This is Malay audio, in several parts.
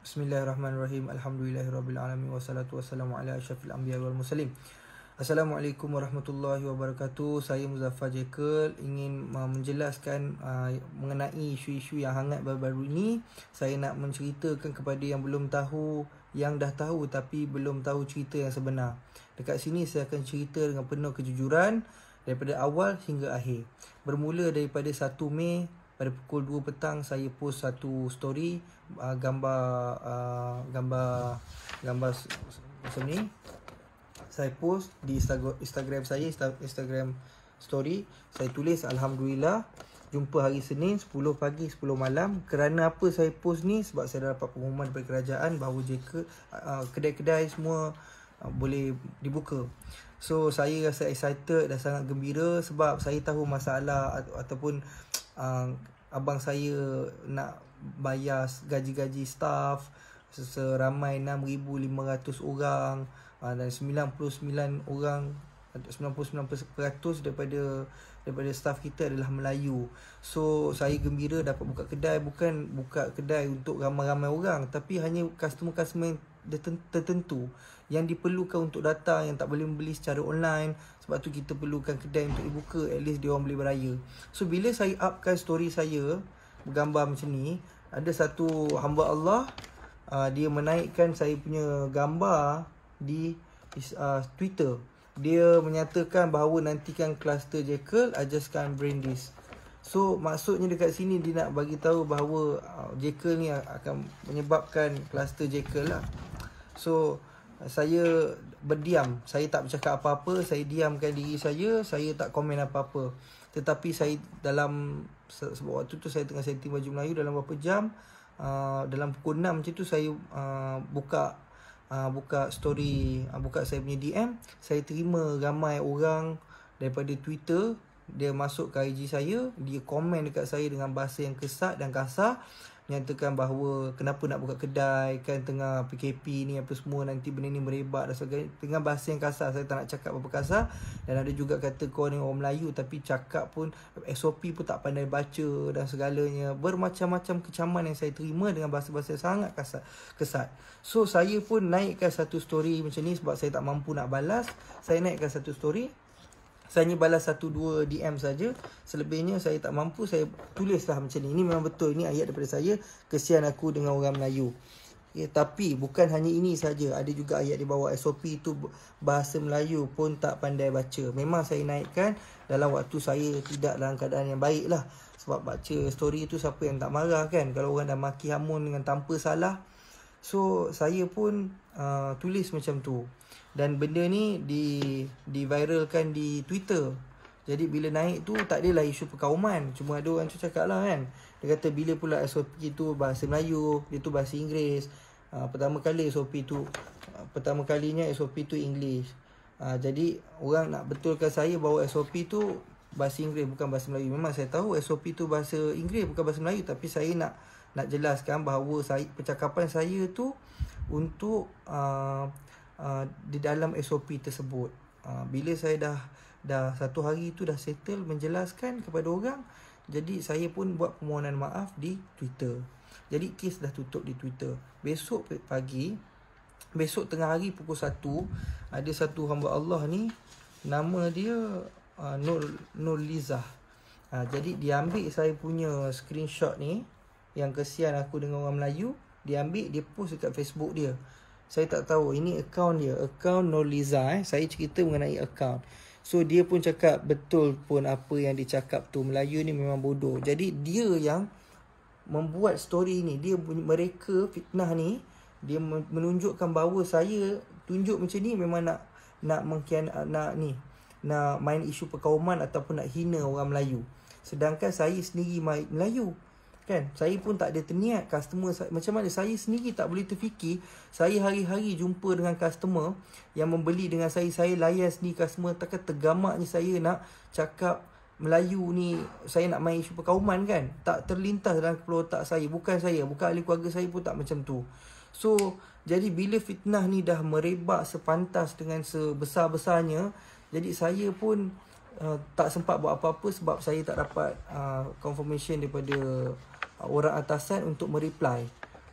Bismillahirrahmanirrahim. Alhamdulillahirabbil alamin wassalatu wassalamu ala asyrafil anbiya'i wal mursalin. Assalamualaikum warahmatullahi wabarakatuh. Saya Muzaffar Jekyll ingin menjelaskan mengenai isu-isu yang hangat baru-baru ini. Saya nak menceritakan kepada yang belum tahu, yang dah tahu tapi belum tahu cerita yang sebenar. Dekat sini saya akan cerita dengan penuh kejujuran daripada awal hingga akhir. Bermula daripada 1 Mei pada pukul 2 petang saya post satu story gambar macam ni. Saya post di Instagram saya, Instagram story. Saya tulis Alhamdulillah jumpa hari Senin 10 pagi 10 malam. Kerana apa saya post ni? Sebab saya dah dapat pengumuman daripada kerajaan bahawa kedai-kedai semua boleh dibuka. So saya rasa excited dan sangat gembira sebab saya tahu masalah ataupun abang saya nak bayar gaji-gaji staff seramai 6,500 orang dan 99% daripada staff kita adalah Melayu. So saya gembira dapat buka kedai, bukan buka kedai untuk ramai-ramai orang, tapi hanya customer-customer tertentu yang diperlukan untuk datang, yang tak boleh membeli secara online. Sebab tu kita perlukan kedai untuk dibuka, at least dia orang boleh beraya. So bila saya upkan story saya bergambar macam ni, ada satu hamba Allah dia menaikkan saya punya gambar di Twitter. Dia menyatakan bahawa nantikan kluster Jekyll, I just can't bring this. So maksudnya dekat sini dia nak bagi tahu bahawa Jekyll ni akan menyebabkan kluster Jekyll lah. So saya berdiam, saya tak bercakap apa-apa, saya diamkan diri saya tak komen apa-apa. Tetapi saya sebab waktu tu saya tengah setting baju Melayu, dalam beberapa jam, dalam pukul 6 macam tu saya buka story, buka saya punya DM. Saya terima ramai orang daripada Twitter, dia masuk ke IG saya, dia komen dekat saya dengan bahasa yang kesat dan kasar, menyatakan bahawa kenapa nak buka kedai, kan tengah PKP ni apa semua, nanti benda ni merebak dan sebagainya, dengan bahasa yang kasar. Saya tak nak cakap apa kasar. Dan ada juga kata kau ni orang Melayu tapi cakap pun SOP pun tak pandai baca dan segalanya. Bermacam-macam kecaman yang saya terima dengan bahasa-bahasa sangat kesat. So saya pun naikkan satu story macam ni sebab saya tak mampu nak balas. Saya naikkan satu story, saya hanya balas 1-2 DM saja. Selebihnya saya tak mampu, saya tulislah macam ni. Ini memang betul, ini ayat daripada saya. Kesian aku dengan orang Melayu. Ya, tapi bukan hanya ini saja, ada juga ayat di bawah. SOP itu bahasa Melayu pun tak pandai baca. Memang saya naikkan dalam waktu saya tidak dalam keadaan yang baik lah. Sebab baca story itu siapa yang tak marah kan, kalau orang dah maki hamun dengan tanpa salah. So saya pun tulis macam tu. Dan benda ni diviralkan di Twitter. Jadi bila naik tu tak adalah isu perkauman. Cuma ada orang tu cakap lah kan, dia kata bila pula SOP tu bahasa Melayu, dia tu bahasa Inggeris. Pertama kalinya SOP tu English. Jadi orang nak betulkan saya bahawa SOP tu bahasa Inggeris bukan bahasa Melayu. Memang saya tahu SOP tu bahasa Inggeris bukan bahasa Melayu, tapi saya nak jelaskan bahawa percakapan saya tu untuk di dalam SOP tersebut. Bila saya dah satu hari tu dah settle menjelaskan kepada orang, jadi saya pun buat permohonan maaf di Twitter. Jadi kes dah tutup di Twitter. Besok tengah hari pukul 1, ada satu hamba Allah ni, nama dia Nur Lizah. Jadi dia ambil saya punya screenshot ni, yang kesian aku dengan orang Melayu, dia ambil, dia post dekat Facebook dia. Saya tak tahu, ini akaun dia, akaun Nurliza. Saya cerita mengenai akaun. So dia pun cakap betul pun apa yang dia cakap tu, Melayu ni memang bodoh. Jadi dia yang membuat story ni, mereka fitnah ni, dia menunjukkan bahawa saya tunjuk macam ni memang nak main isu perkauman ataupun nak hina orang Melayu. Sedangkan saya sendiri Melayu kan, saya pun tak ada terniat. Customer macam mana saya sendiri tak boleh terfikir. Saya hari-hari jumpa dengan customer yang membeli dengan saya layan sendiri customer. Takkan tergamaknya saya nak cakap Melayu ni, saya nak main isu perkauman kan. Tak terlintas dalam kepala otak saya. Bukan ahli keluarga saya pun tak macam tu. So jadi bila fitnah ni dah merebak sepantas dengan sebesar-besarnya, jadi saya pun tak sempat buat apa-apa sebab saya tak dapat confirmation daripada orang atasan untuk mereply.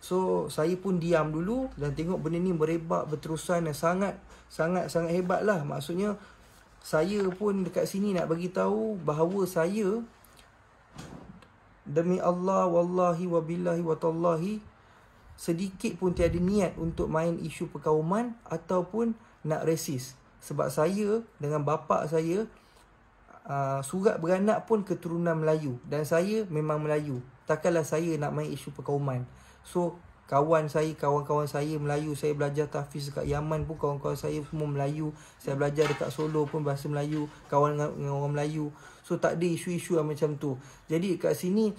So saya pun diam dulu dan tengok benda ni merebak berterusan dan sangat hebat lah. Maksudnya saya pun dekat sini nak bagi tahu bahawa saya, demi Allah, wallahi wabillahi watallahi, sedikit pun tiada niat untuk main isu perkauman ataupun nak resis. Sebab saya dengan bapa saya surat beranak pun keturunan Melayu dan saya memang Melayu. Takkanlah saya nak main isu perkauman. So kawan-kawan saya Melayu, saya belajar tahfiz dekat Yaman pun kawan-kawan saya semua Melayu. Saya belajar dekat Solo pun bahasa Melayu, kawan dengan orang Melayu. So tak ada isu-isu yang macam tu. Jadi kat sini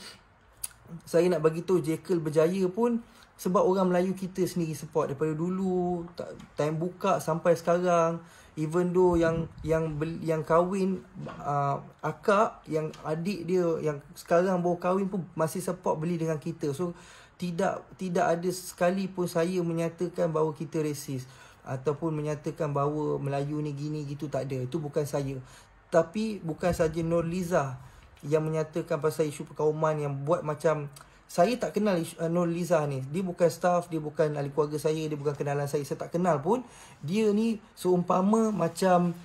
saya nak bagi tahu Jekyll berjaya pun sebab orang Melayu kita sendiri support daripada dulu, time buka sampai sekarang. Even though yang kahwin akak, yang adik dia yang sekarang baru kahwin pun masih support beli dengan kita. So tidak ada sekali pun saya menyatakan bahawa kita resis ataupun menyatakan bahawa Melayu ni gini gitu, tak ada. Itu bukan saya. Tapi bukan saja Nurliza yang menyatakan pasal isu perkauman yang buat macam, saya tak kenal Nurliza ni. Dia bukan staff, dia bukan ahli keluarga saya, dia bukan kenalan saya tak kenal pun. Dia ni seumpama macam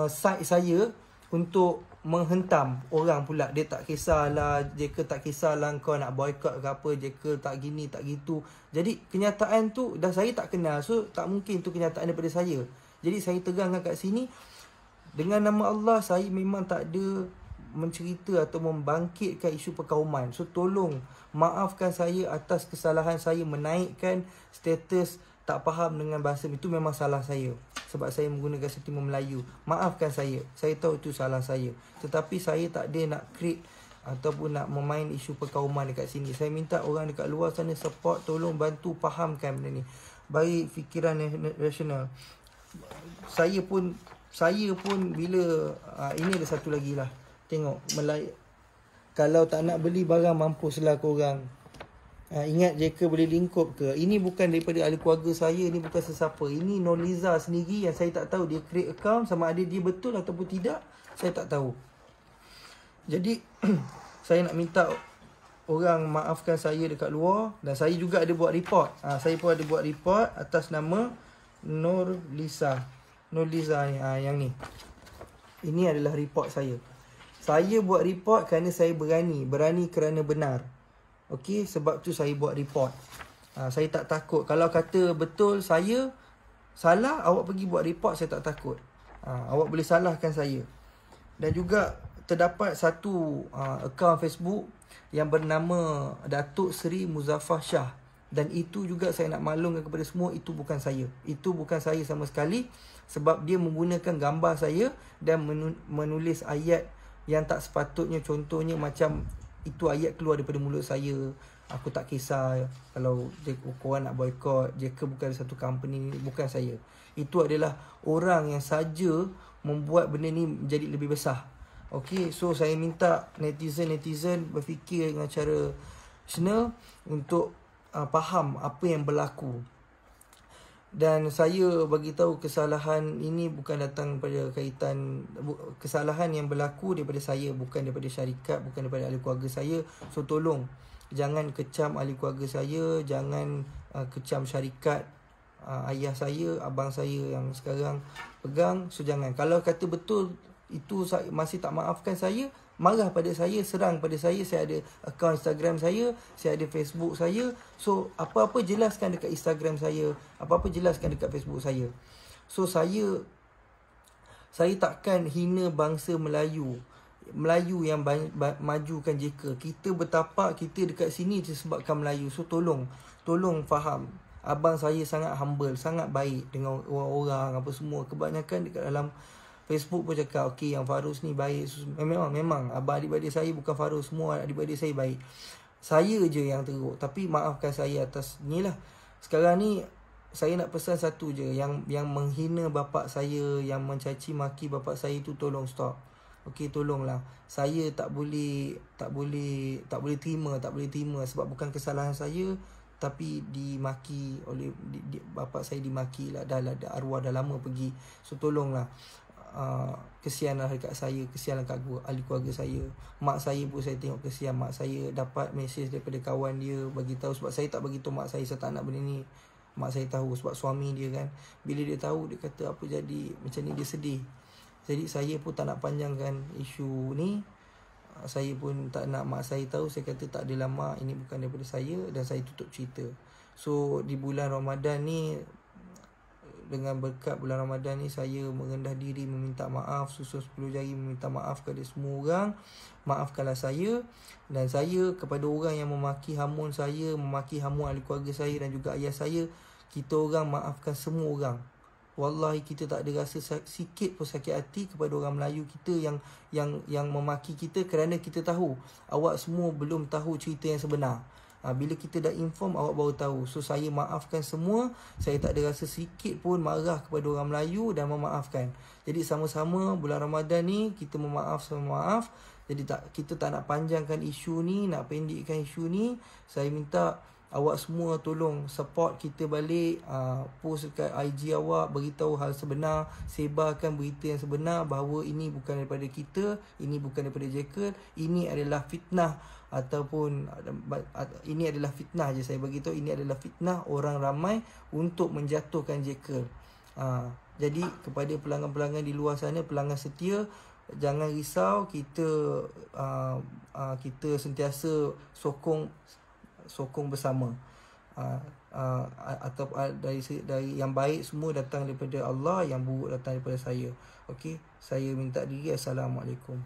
side saya untuk menghentam orang pula. Dia tak kisahlah, Jekyll tak kisahlah kau nak boycott ke apa, Jekyll tak gini tak gitu. Jadi kenyataan tu dah saya tak kenal, so tak mungkin tu kenyataan daripada saya. Jadi saya terangkan kat sini, dengan nama Allah saya memang tak ada mencerita atau membangkitkan isu perkauman. So tolong maafkan saya atas kesalahan saya menaikkan status tak faham dengan bahasa. Itu memang salah saya sebab saya menggunakan sentimen Melayu. Maafkan saya. Saya tahu itu salah saya. Tetapi saya tak ada nak create ataupun nak memain isu perkauman dekat sini. Saya minta orang dekat luar sana support, tolong bantu fahamkan benda ni. Bagi fikiran rasional. Saya pun bila ini ada satu lagi lah. Tengok kalau tak nak beli barang, mampuslah korang. Ingat Jekyll boleh lingkup ke? Ini bukan daripada ahli keluarga saya, ini bukan sesiapa. Ini Nurliza sendiri yang saya tak tahu dia create account, sama ada dia betul ataupun tidak, saya tak tahu. Jadi saya nak minta orang maafkan saya dekat luar. Dan saya juga ada buat report. Saya pun ada buat report atas nama Nurliza ni, yang ni. Ini adalah report saya. Saya buat report kerana saya berani kerana benar. Okey, sebab tu saya buat report. Saya tak takut. Kalau kata betul saya salah, awak pergi buat report, saya tak takut. Awak boleh salahkan saya. Dan juga terdapat satu akaun Facebook yang bernama Datuk Seri Muzaffar Shah. Dan itu juga saya nak maklumkan kepada semua, itu bukan saya. Itu bukan saya sama sekali. Sebab dia menggunakan gambar saya dan menulis ayat yang tak sepatutnya. Contohnya macam itu ayat keluar daripada mulut saya. Aku tak kisah kalau korang nak boycott, Jekyll bukan satu company ni. Bukan saya. Itu adalah orang yang saja membuat benda ni menjadi lebih besar. Okay, so saya minta netizen berfikir dengan cara rasional untuk faham apa yang berlaku. Dan saya bagi tahu kesalahan ini bukan datang pada kaitan, kesalahan yang berlaku daripada saya, bukan daripada syarikat, bukan daripada ahli keluarga saya. So tolong jangan kecam ahli keluarga saya, jangan kecam syarikat, ayah saya, abang saya yang sekarang pegang. So jangan. Kalau kata betul itu masih tak maafkan saya, marah pada saya, serang pada saya ada akaun Instagram saya ada Facebook saya. So apa-apa jelaskan dekat Instagram saya, apa-apa jelaskan dekat Facebook saya. So saya takkan hina bangsa Melayu yang majukan Jekyll. Kita bertapak, kita dekat sini disebabkan Melayu. So tolong faham. Abang saya sangat humble, sangat baik dengan orang-orang apa semua. Kebanyakan dekat dalam Facebook pun cakap, okey yang Farus ni baik. Memang abang adik-adik saya bukan Farus, semua adik-adik saya baik. Saya je yang teruk. Tapi maafkan saya atas ni lah. Sekarang ni saya nak pesan satu je, yang menghina bapak saya, yang mencaci maki bapak saya tu, tolong stop. Okey, tolonglah. Saya tak boleh terima sebab bukan kesalahan saya, tapi dimaki oleh bapak saya, dimaki lah. Dah arwah dah lama pergi. So tolonglah. kesianlah dekat saya, kesianlah kat ahli keluarga saya. Mak saya pun saya tengok kesian. Mak saya dapat mesej daripada kawan dia bagi tahu, sebab saya tak bagi tahu mak saya tak nak benda ni. Mak saya tahu sebab suami dia kan. Bila dia tahu, dia kata apa jadi, macam ni dia sedih. Jadi saya pun tak nak panjangkan isu ni. Saya pun tak nak mak saya tahu. Saya kata tak adalah mak, ini bukan daripada saya, dan saya tutup cerita. So di bulan Ramadan ni, dengan berkat bulan Ramadan ni, saya merendah diri meminta maaf, susun 10 jari meminta maaf kepada semua orang. Maafkanlah saya. Dan saya kepada orang yang memaki hamun saya, memaki hamun ahli keluarga saya dan juga ayah saya, kita orang maafkan semua orang. Wallahi kita tak ada rasa sikit pun sakit hati kepada orang Melayu kita yang memaki kita, kerana kita tahu awak semua belum tahu cerita yang sebenar. Bila kita dah inform, awak baru tahu. So saya maafkan semua. Saya tak ada rasa sikit pun marah kepada orang Melayu dan memaafkan. Jadi sama-sama bulan Ramadan ni kita memaaf sama maaf. Jadi kita tak nak panjangkan isu ni, nak pendekkan isu ni. Saya minta awak semua tolong support kita balik, post dekat IG awak, beritahu hal sebenar, sebarkan berita yang sebenar bahawa ini bukan daripada kita, ini bukan daripada Jekyll, ini adalah fitnah, ataupun ini adalah fitnah je saya beritahu, ini adalah fitnah orang ramai untuk menjatuhkan Jekyll. Jadi kepada pelanggan-pelanggan di luar sana, pelanggan setia, jangan risau, kita sentiasa sokong bersama. Atau dari yang baik semua datang daripada Allah, yang buruk datang daripada saya. Okey, saya minta diri. Assalamualaikum.